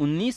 19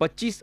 25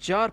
4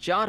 4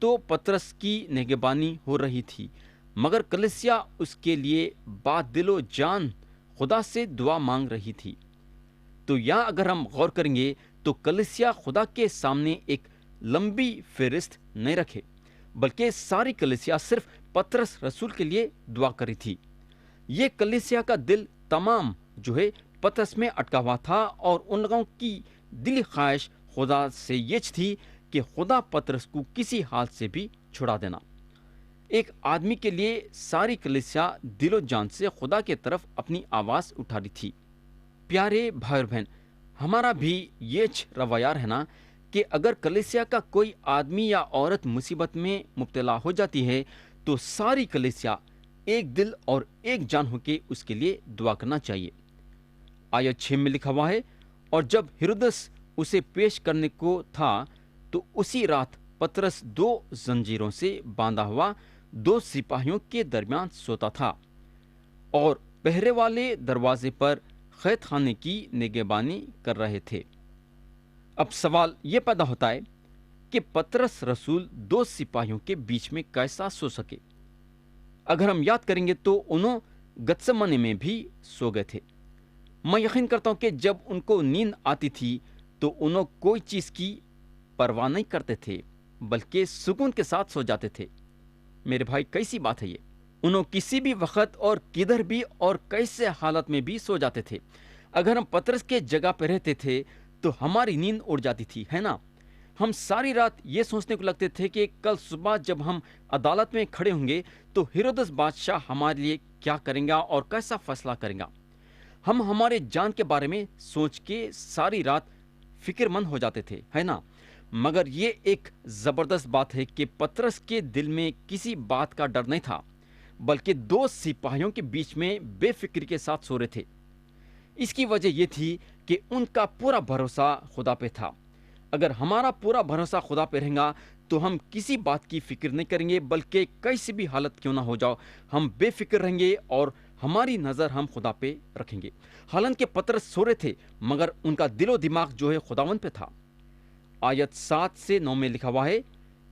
تو پترس کی نگہبانی ہو رہی تھی، مگر کلیسیا اس کے لیے با دل و جان خدا سے دعا مانگ رہی تھی۔ تو یہاں اگر ہم غور کریں گے تو کلیسیا خدا کے سامنے ایک لمبی فہرست نہیں رکھے، بلکہ ساری کلیسیا صرف پترس رسول کے لیے دعا کری تھی۔ یہ کلیسیا کا دل تمام جو ہے پترس میں اٹکا ہوا تھا، اور ان لوگوں کی دلی خواہش خدا سے یہ تھی کہ خدا پترس کو کسی حال سے بھی چھڑا دینا۔ ایک آدمی کے لیے ساری کلیسیا دل و جان سے خدا کی طرف اپنی آواز اٹھا رہی تھی۔ پیارے بھائی اور بہن، ہمارا بھی یہ رویہ ہے نا کہ اگر کلیسیا کا کوئی آدمی یا عورت مصیبت میں مبتلا ہو جاتی ہے تو ساری کلیسیا ایک دل اور ایک جان ہو کے اس کے لیے دعا کرنا چاہیے۔ آیت 6 میں لکھا ہوا ہے، اور جب ہیرودس اسے پیش کرنے کو تھا تو اسی رات پترس 2 زنجیروں سے باندھا ہوا 2 سپاہیوں کے درمیان سوتا تھا، اور پہرے والے دروازے پر قید خانے کی نگہبانی کر رہے تھے۔ اب سوال یہ پیدا ہوتا ہے کہ پترس رسول 2 سپاہیوں کے بیچ میں کیسا سو سکے؟ اگر ہم یاد کریں گے تو انہوں گتسمنے میں بھی سو گئے تھے۔ میں یقین کرتا ہوں کہ جب ان کو نیند آتی تھی تو انہوں کوئی چیز کی پرواہ نہیں کرتے تھے، بلکہ سکون کے ساتھ سو جاتے تھے۔ میرے بھائی، کیسی بات ہے یہ! انہوں کسی بھی وقت اور کدھر بھی اور کیسے حالت میں بھی سو جاتے تھے۔ اگر ہم پترس کے جگہ پہ رہتے تھے تو ہماری نیند اڑ جاتی تھی، ہے نا؟ ہم ساری رات یہ سوچنے کو لگتے تھے کہ کل صبح جب ہم عدالت میں کھڑے ہوں گے تو ہیرودس بادشاہ ہمارے لیے کیا کریں گا اور کیسا فیصلہ کریں گا۔ ہم ہمارے جان کے بارے میں سوچ کے ساری رات فکر مند ہو جاتے تھے، ہے نا؟ مگر یہ ایک زبردست بات ہے کہ پترس کے دل میں کسی بات کا ڈر نہیں تھا، بلکہ 2 سپاہیوں کے بیچ میں بے فکری کے ساتھ سو رہے تھے۔ اس کی وجہ یہ تھی کہ ان کا پورا بھروسہ خدا پہ تھا۔ اگر ہمارا پورا بھروسہ خدا پہ رہے گا تو ہم کسی بات کی فکر نہیں کریں گے، بلکہ کیسی بھی حالت کیوں نہ ہو جاؤ ہم بے فکر رہیں گے اور ہماری نظر ہم خدا پہ رکھیں گے۔ حالانکہ پترس سو رہے تھے مگر ان کا دل و دماغ جو ہے خداوند پہ تھا۔ آیت 7 سے 9 میں لکھا ہوا ہے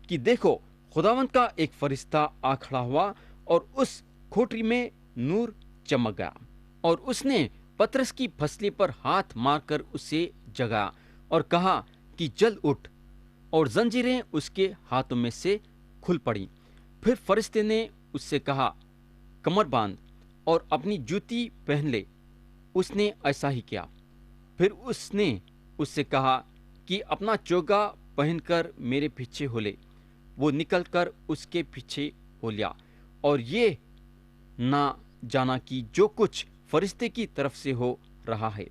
کہ دیکھو، خداوند کا ایک فرشتہ آ کھڑا ہوا اور اس کھوٹری میں نور چمک گیا، اور اس نے پترس کی پھسلی پر ہاتھ مار کر اسے جگایا اور کہا کہ جلد اٹھ، اور زنجیریں اس کے ہاتھوں میں سے کھل پڑیں۔ پھر فرشتے نے اس سے کہا، کمر باندھ اور اپنی جوتی پہن لے۔ اس نے ایسا ہی کیا۔ پھر اس نے اس سے کہا کہ اپنا چوگا پہن کر میرے پیچھے ہو لے۔ وہ نکل کر اس کے پیچھے ہو لیا، اور یہ نہ جانا کہ جو کچھ فرشتے کی طرف سے ہو رہا ہے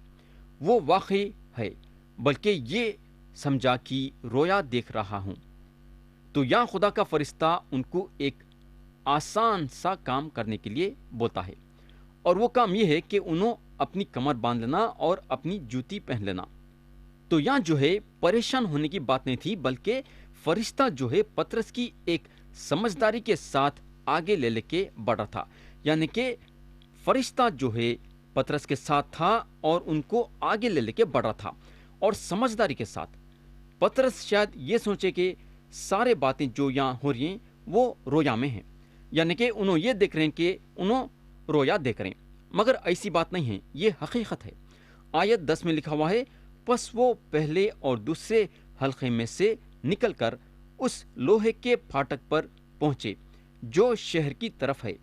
وہ واقعی ہے، بلکہ یہ سمجھا کہ رویا دیکھ رہا ہوں۔ تو یہاں خدا کا فرشتہ ان کو ایک آسان سا کام کرنے کے لیے بولتا ہے، اور وہ کام یہ ہے کہ انہوں اپنی کمر باندھ لینا اور اپنی جوتی پہن لینا۔ تو یہاں جو ہے پریشان ہونے کی بات نہیں تھی، بلکہ فرشتہ جو ہے پترس کی ایک سمجھداری کے ساتھ آگے لے کے بڑھ رہا تھا، یعنی کہ فرشتہ جو ہے پترس کے ساتھ تھا اور ان کو آگے لے کے بڑھ رہا تھا، اور سمجھداری کے ساتھ۔ پترس شاید یہ سوچے کہ سارے باتیں جو یہاں ہو رہی ہیں وہ رویا میں ہیں، یعنی کہ انہوں یہ دیکھ رہے ہیں کہ انہوں رویا دیکھ رہے ہیں، مگر ایسی بات نہیں ہے، یہ حقیقت ہے۔ آیت 10 میں لکھا ہوا ہے، پس وہ پہلے اور دوسرے حلقے میں سے نکل کر اس لوہے کے پھاٹک پر پہنچے جو شہر کی طرف ہے،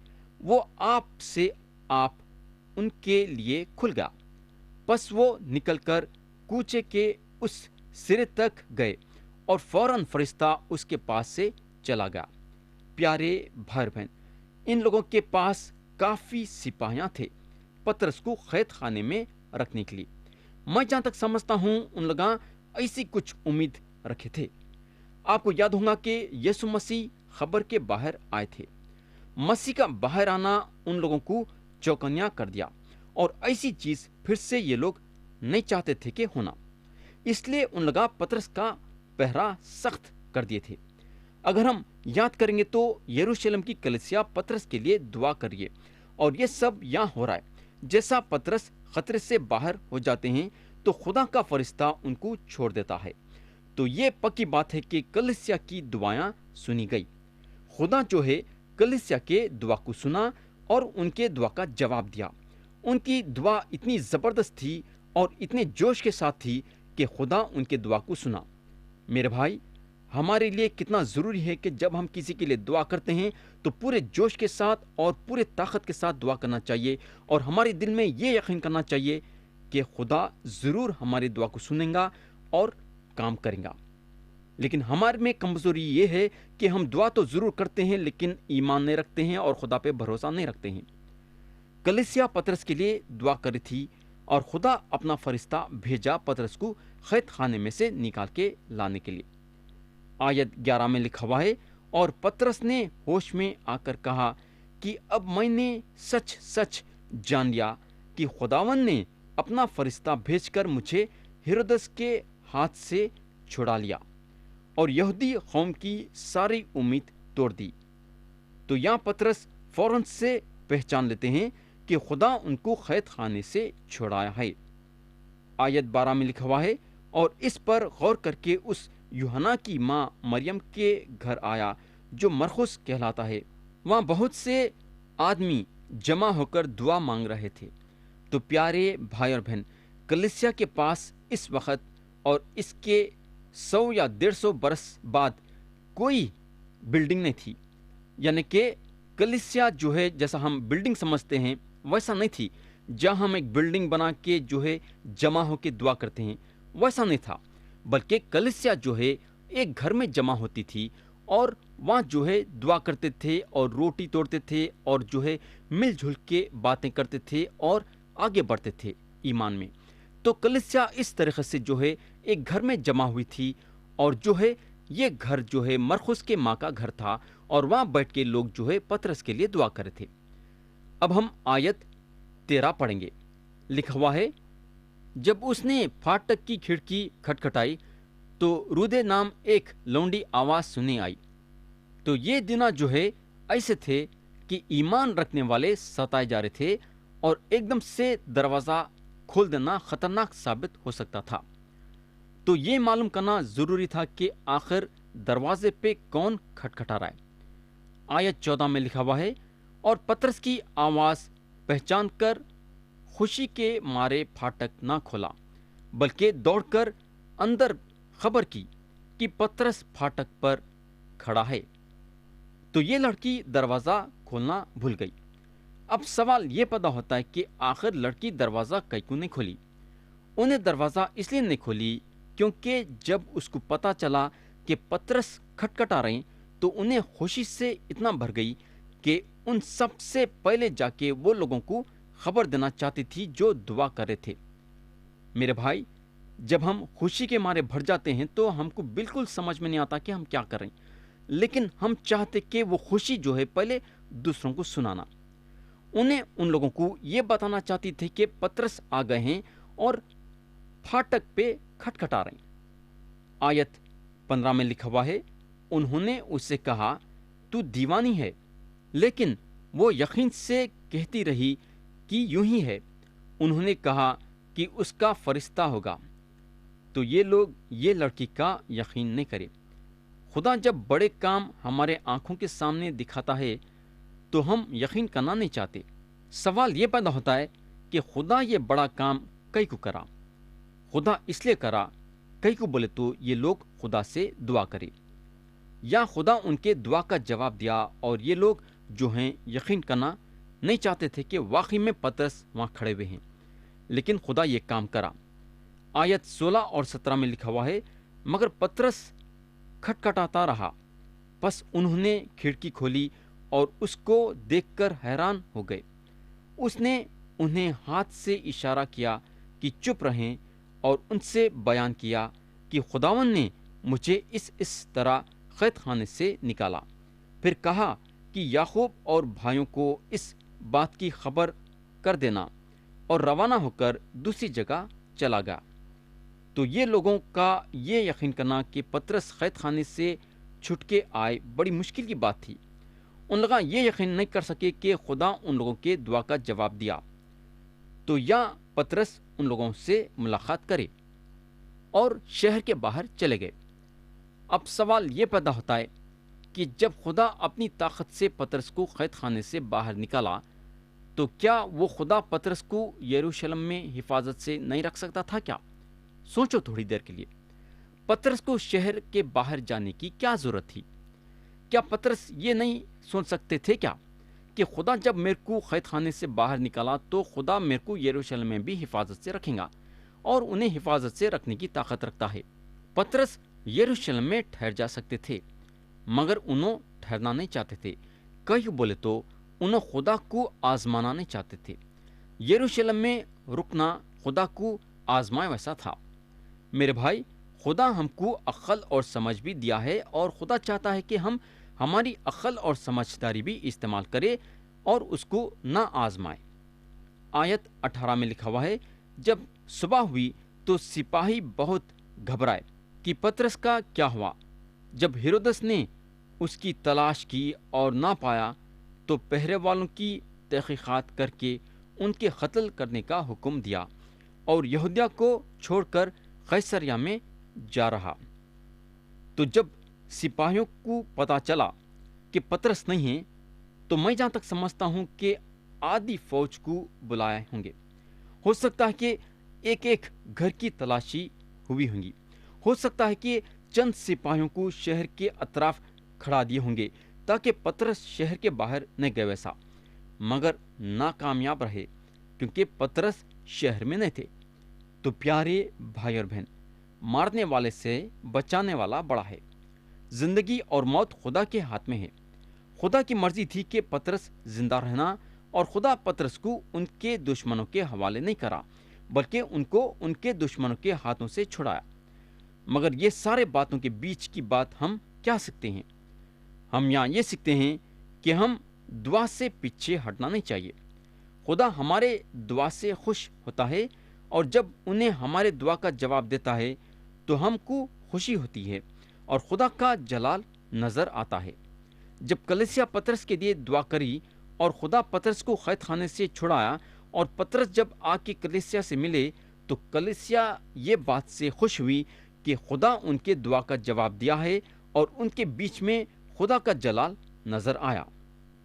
وہ آپ سے آپ ان کے لیے کھل گیا۔ پس وہ نکل کر کوچے کے اس سرے تک گئے اور فوراً فرشتہ اس کے پاس سے چلا گیا۔ پیارے بھائی بہن، ان لوگوں کے پاس کافی سپاہیاں تھے پترس کو قید خانے میں رکھنے کے لیے۔ میں جہاں تک سمجھتا ہوں ان لوگ ایسی کچھ امید رکھے تھے۔ آپ کو یاد ہوگا کہ یسوع مسیح خبر کے باہر آئے تھے۔ مسیح کا باہر آنا ان لوگوں کو چوکنیا کر دیا، اور ایسی چیز پھر سے یہ لوگ نہیں چاہتے تھے کہ ہونا۔ اس لیے ان لوگ پترس کا پہرا سخت کر دیے تھے۔ اگر ہم یاد کریں گے تو یروشلم کی کلیسیا پترس کے لیے دعا کریے، اور یہ سب یہاں ہو رہا ہے۔ جیسا پترس خطرے سے باہر ہو جاتے ہیں تو خدا کا فرشتہ ان کو چھوڑ دیتا ہے۔ تو یہ پکی بات ہے کہ کلیسیا کی دعائیں سنی گئی۔ خدا جو ہے کلیسیا کے دعا کو سنا اور ان کے دعا کا جواب دیا۔ ان کی دعا اتنی زبردست تھی اور اتنے جوش کے ساتھ تھی کہ خدا ان کے دعا کو سنا۔ میرے بھائی، ہمارے لیے کتنا ضروری ہے کہ جب ہم کسی کے لیے دعا کرتے ہیں تو پورے جوش کے ساتھ اور پورے طاقت کے ساتھ دعا کرنا چاہیے، اور ہمارے دل میں یہ یقین کرنا چاہیے کہ خدا ضرور ہماری دعا کو سنیں گا اور کام کریں گا۔ لیکن ہمارے میں کمزوری یہ ہے کہ ہم دعا تو ضرور کرتے ہیں لیکن ایمان نہیں رکھتے ہیں اور خدا پہ بھروسہ نہیں رکھتے ہیں۔ کلیسیا پطرس کے لیے دعا کری تھی اور خدا اپنا فرشتہ بھیجا پطرس کو قید خانے میں سے نکال کے لانے کے لیے۔ آیت 11 میں لکھا ہوا ہے، اور پطرس نے ہوش میں آ کر کہا کہ اب میں نے سچ سچ جان لیا کہ خداوند نے اپنا فرشتہ بھیج کر مجھے ہیرودس کے ہاتھ سے چھڑا لیا اور یہودی قوم کی ساری امید توڑ دی۔ تو یہاں پطرس فوراً سے پہچان لیتے ہیں کہ خدا ان کو قید خانے سے چھڑایا ہے۔ آیت 12 میں لکھا ہوا ہے، اور اس پر غور کر کے اس یوحنا کی ماں مریم کے گھر آیا جو مرقس کہلاتا ہے۔ وہاں بہت سے آدمی جمع ہو کر دعا مانگ رہے تھے۔ تو پیارے بھائی اور بہن، کلیسیا کے پاس اس وقت اور اس کے 100 یا 150 برس بعد کوئی بلڈنگ نہیں تھی، یعنی کہ کلیسیا جو ہے جیسا ہم بلڈنگ سمجھتے ہیں ویسا نہیں تھی، جہاں ہم ایک بلڈنگ بنا کے جو ہے جمع ہو کے دعا کرتے ہیں ویسا نہیں تھا، بلکہ کلیسیا جو ہے ایک گھر میں جمع ہوتی تھی اور وہاں جو ہے دعا کرتے تھے اور روٹی توڑتے تھے اور جو ہے مل جل کے باتیں کرتے تھے اور آگے بڑھتے تھے ایمان میں۔ تو کلیسیا اس طریقے سے جو ہے ایک گھر میں جمع ہوئی تھی، اور جو ہے یہ گھر جو ہے مرقس کے ماں کا گھر تھا، اور وہاں بیٹھ کے لوگ جو ہے پطرس کے لیے دعا کرے تھے۔ اب ہم آیت 13 پڑھیں گے۔ لکھا ہوا ہے، جب اس نے پھاٹک کی کھڑکی کھٹکھٹائی تو رودے نام ایک لونڈی آواز سنی آئی۔ تو یہ دن جو ہے ایسے تھے کہ ایمان رکھنے والے ستائے جا رہے تھے، اور ایک دم سے دروازہ کھول دینا خطرناک ثابت ہو سکتا تھا۔ تو یہ معلوم کرنا ضروری تھا کہ آخر دروازے پہ کون کھٹکھٹا رہا ہے۔ آیت 14 میں لکھا ہوا ہے، اور پطرس کی آواز پہچان کر خوشی کے مارے پھاٹک نہ کھولا، بلکہ دوڑ کر اندر خبر کی کہ پطرس پھاٹک پر کھڑا ہے۔ تو یہ لڑکی دروازہ کھولنا بھول گئی۔ اب سوال یہ پیدا ہوتا ہے کہ آخر لڑکی دروازہ کیوں نہیں کھولی؟ انہیں دروازہ اس لیے نہیں کھولی کیونکہ جب اس کو پتا چلا کہ پطرس کھٹکھٹا رہے تو انہیں خوشی سے اتنا بھر گئی کہ ان سب سے پہلے جا کے وہ لوگوں کو خبر دینا چاہتی تھی جو دعا کر رہے تھے۔ میرے بھائی، جب ہم خوشی کے مارے بھر جاتے ہیں تو ہم کو بالکل سمجھ میں نہیں آتا کہ ہم کیا کریں، لیکن ہم چاہتے کہ وہ خوشی جو ہے پہلے دوسروں کو سنانا۔ انہیں ان لوگوں کو یہ بتانا چاہتی تھی کہ پطرس آ گئے ہیں اور پھاٹک پہ کھٹکھٹا رہے ہیں۔ آیت 15 میں لکھا ہوا ہے، انہوں نے اس سے کہا تو دیوانی ہے، لیکن وہ یقین سے کہتی رہی کہ یوں ہی ہے۔ انہوں نے کہا کہ اس کا فرشتہ ہوگا۔ تو یہ لوگ یہ لڑکی کا یقین نہیں کرے۔ خدا جب بڑے کام ہمارے آنکھوں کے سامنے دکھاتا ہے تو ہم یقین کرنا نہیں چاہتے۔ سوال یہ پیدا ہوتا ہے کہ خدا یہ بڑا کام کئی کو کرا؟ خدا اس لیے کرا کئی کو بولے تو یہ لوگ خدا سے دعا کرے، یا خدا ان کے دعا کا جواب دیا اور یہ لوگ جو ہیں یقین کرنا نہیں چاہتے تھے کہ واقعی میں پطرس وہاں کھڑے ہوئے ہیں، لیکن خدا یہ کام کرا۔ آیت 16 اور 17 میں لکھا ہوا ہے، مگر پطرس کھٹکھٹاتا رہا، پس انہوں نے کھڑکی کھولی اور اس کو دیکھ کر حیران ہو گئے۔ اس نے انہیں ہاتھ سے اشارہ کیا کہ چپ رہیں اور ان سے بیان کیا کہ خداوند نے مجھے اس طرح قید خانے سے نکالا۔ پھر کہا کہ یعقوب اور بھائیوں کو اس بات کی خبر کر دینا، اور روانہ ہو کر دوسری جگہ چلا گیا۔ تو یہ لوگوں کا یہ یقین کرنا کہ پطرس قید خانے سے چھٹ کے آئے بڑی مشکل کی بات تھی۔ ان لوگ یہ یقین نہیں کر سکے کہ خدا ان لوگوں کے دعا کا جواب دیا۔ تو یا پطرس ان لوگوں سے ملاقات کرے اور شہر کے باہر چلے گئے۔ اب سوال یہ پیدا ہوتا ہے کہ جب خدا اپنی طاقت سے پطرس کو قید خانے سے باہر نکالا تو کیا وہ خدا پطرس کو یروشلم میں حفاظت سے نہیں رکھ سکتا تھا کیا؟ سوچو تھوڑی دیر کے لیے، پطرس کو شہر کے باہر جانے کی کیا ضرورت تھی؟ کیا پطرس یہ نہیں سوچ سکتے تھے کیا کہ خدا جب میرے کو قید خانے سے باہر نکالا تو خدا میرے کو یروشلم میں بھی حفاظت سے رکھیں گا اور انہیں حفاظت سے رکھنے کی طاقت رکھتا ہے۔ پطرس یروشلم میں ٹھہر جا سکتے تھے مگر انہوں ٹھہرنا نہیں چاہتے تھے، کہیں بولے تو انہوں خدا کو آزمانا نہیں چاہتے تھے۔ یروشلم میں رکنا خدا کو آزمائے ویسا تھا۔ میرے بھائی، خدا ہم کو عقل اور سمجھ بھی دیا ہے اور خدا چاہتا ہے کہ ہم ہماری عقل اور سمجھداری بھی استعمال کرے اور اس کو نہ آزمائے۔ آیت 18 میں لکھا ہوا ہے، جب صبح ہوئی تو سپاہی بہت گھبرائے کہ پطرس کا کیا ہوا۔ جب ہیرودس نے اس کی تلاش کی اور نہ پایا تو پہرے والوں کی تحقیقات کر کے ان کے قتل کرنے کا حکم دیا اور یہودیہ کو چھوڑ کر قیصریہ میں جا رہا۔ تو جب سپاہیوں کو پتا چلا کہ پطرس نہیں ہے تو میں جہاں تک سمجھتا ہوں کہ آدھی فوج کو بلائے ہوں گے۔ ہو سکتا ہے کہ ایک ایک گھر کی تلاشی ہوئی ہوں گی۔ ہو سکتا ہے کہ چند سپاہیوں کو شہر کے اطراف کھڑا دیے ہوں گے تاکہ پطرس شہر کے باہر نہ گئے ویسا، مگر ناکامیاب رہے کیونکہ پطرس شہر میں نہیں تھے۔ تو پیارے بھائی اور بہن، مارنے والے سے بچانے والا بڑا ہے۔ زندگی اور موت خدا کے ہاتھ میں ہے۔ خدا کی مرضی تھی کہ پطرس زندہ رہنا، اور خدا پطرس کو ان کے دشمنوں کے حوالے نہیں کرا بلکہ ان کو ان کے دشمنوں کے ہاتھوں سے چھڑایا۔ مگر یہ سارے باتوں کے بیچ کی بات ہم کیا سیکھتے ہیں؟ ہم یہاں یہ سیکھتے ہیں کہ ہم دعا سے پیچھے ہٹنا نہیں چاہیے۔ خدا ہمارے دعا سے خوش ہوتا ہے اور جب انہیں ہمارے دعا کا جواب دیتا ہے تو ہم کو خوشی ہوتی ہے اور خدا کا جلال نظر آتا ہے۔ جب کلیسیا پطرس کے لیے دعا کری اور خدا پطرس کو قید خانے سے چھڑایا اور پطرس جب آ کے کلیسیا سے ملے تو کلیسیا یہ بات سے خوش ہوئی کہ خدا ان کے دعا کا جواب دیا ہے اور ان کے بیچ میں خدا کا جلال نظر آیا۔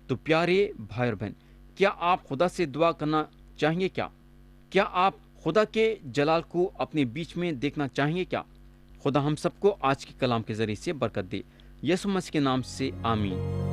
تو پیارے بھائی اور بہن، کیا آپ خدا سے دعا کرنا چاہیں گے کیا؟ کیا آپ خدا کے جلال کو اپنے بیچ میں دیکھنا چاہیں گے کیا؟ خدا ہم سب کو آج کے کلام کے ذریعے سے برکت دے۔ یسوع مسیح کے نام سے آمین۔